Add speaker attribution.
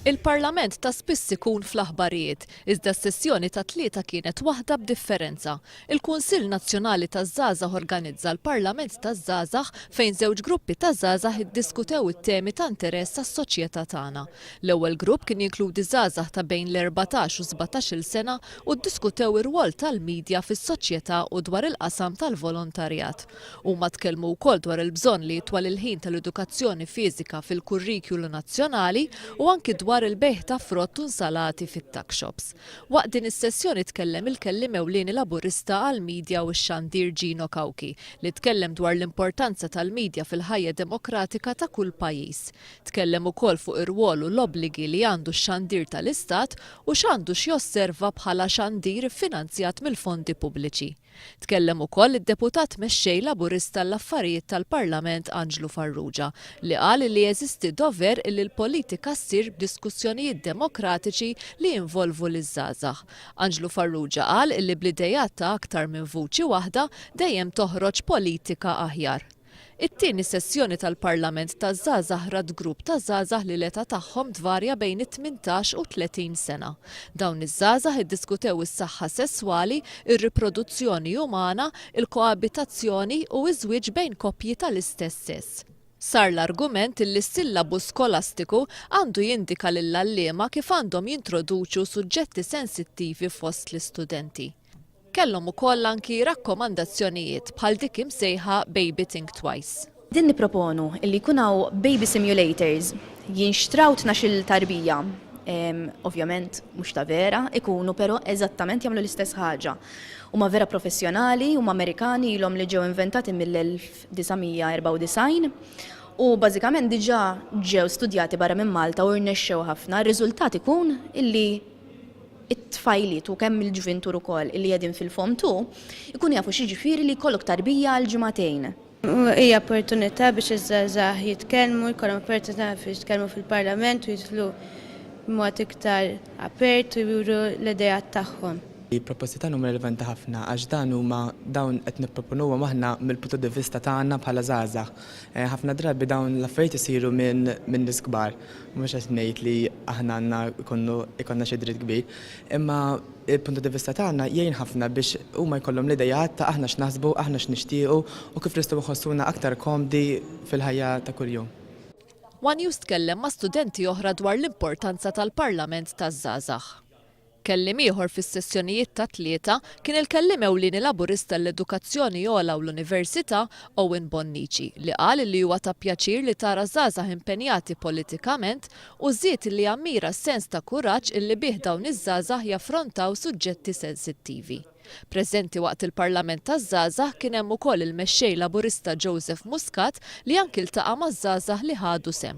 Speaker 1: Il-Parlament ta' spiss ikun fl-aħbarijiet, iżda s-sessjoni ta' tlieta kienet waħda b'differenza. Il-Kunsill Nazzjonali taż-żagħżagħ organizza l-Parlament taż-żagħżagħ fejn żewġ gruppi ta' żagħżagħ iddiskutew it-temi ta' interess tas-soċjetà tagħna. L-ewwel grupp kien jinkludi żagħżagħ ta' bejn l-14 u 17-il sena u ddiskutew ir-rwol tal-media fis-soċjetà u dwar il-qasam tal-volontarjat. Huma tkellmu wkoll dwar il-bżonn li jitwal il-ħin tal-edukazzjoni fiżika fil-kurrikulu nazzjonali u anki dwar il-bejħ ta' frott u nsalati fit-tuck shops. Waqt din is-sessjoni tkellem il-kelliem ewlieni laburista għall-medja u x-xandir Gino Kawki li tkellem dwar l-importanza tal-medja fil-ħajja demokratika ta' kull pajjiż. Tkellem ukoll fuq ir-rwol u l-obbligi li għandu x-xandir tal-Istat u x'għandu x'josserva bħala xandir iffinanzjat mill-fondi pubbliċi. Tkellem ukoll id-deputat mexxej laburista l-affarijiet tal-Parlament Anġlu Farrugia li qal li jeżisti dover li l-politika ssir b'diskussjonijiet demokratiċi li jinvolvu liż-żgħażagħ. Anġlu Farrugia qal li bl-idejat ta' aktar minn vuċi waħda dejjem toħroġ politika aħjar. It-tieni sessjoni tal-Parlament taż-żagħżagħ rad grupp ta' żgħażagħ li l-età tagħhom tvarja bejn it-18 u 30 sena. Dawn iż-żgħażagħ iddiskutew is-saħħa sesswali, ir-riproduzzjoni umana, il-koabitazzjoni u ż-żwieġ bejn koppji tal-istess sess. Sar l-argument li s-sillabu skolastiku għandu jindika lill-għalliema kif għandhom jintroduċu suġġetti sensittivi fost l-istudenti. Kellhom ukoll anki rakkomandazzjonijiet bħal dik imsejħa Baby Think Twice.
Speaker 2: Din nipproponu li jkun hawn baby simulators jinxtraw tnax-il tarbija. Ovvjament mhux ta' vera, ikunu però eżattament jagħmlu l-istess ħaġa. Huma vera professjonali, huma Amerikani ilhom li ġew inventati mill-1994 u bażikament diġà ġew studjati barra minn Malta u rnexxew ħafna. Ir-riżultat ikun illi it-tfajliet u kemm il-ġuventur ukoll illi qegħdin fil-form 2 ikun jafu x'jiġifieri li jkollok tarbija għal ġimagħtejn.
Speaker 3: Hija opportunità biex iż-żgħażagħ jitkellmu, jkollhom opportunità biex jitkellmu fil-Parlament u jidħlu b'mod iktar apert u juru l-idejat tagħhom.
Speaker 4: Il-proposti tagħna huma relevanti ħafna għax dawn qed nipproponuhom aħna mill-punto di vista tagħna bħala żgħażagħ. Ħafna drabi dawn l-affarijiet isiru minn nies kbar, mhux qed ngħid li aħna għandna ikollna xi dritt kbir, imma il-punto di vista tagħna jgħin ħafna biex huma jkollhom l-idejat ta' aħna x'naħsbu, aħna x'nixtiequ u kif nistgħu nħossuna aktar komdi fil-ħajja ta' kuljum.
Speaker 1: One tkellem ma' studenti oħra dwar l-importanza tal-Parlament taż-żgħażagħ. Kelliem ieħor fis-sessjonijiet ta' tlieta kien il-kelliem ewlieni laburista l-edukazzjoni ogħla u l-Università Owen Bonnici li qal li huwa ta' pjaċir li tara żgħażagħ impenjati politikament u żied li jammira s-sens ta' kuraġġ illi bih dawn iż-żgħażagħ jaffrontaw suġġetti sensittivi. Preżenti waqt il-Parlament taż-żgħażagħ kien hemm ukoll il-mexxej laburista Joseph Muscat li anki iltaqa' maż-żgħażagħ li ħadu sehem.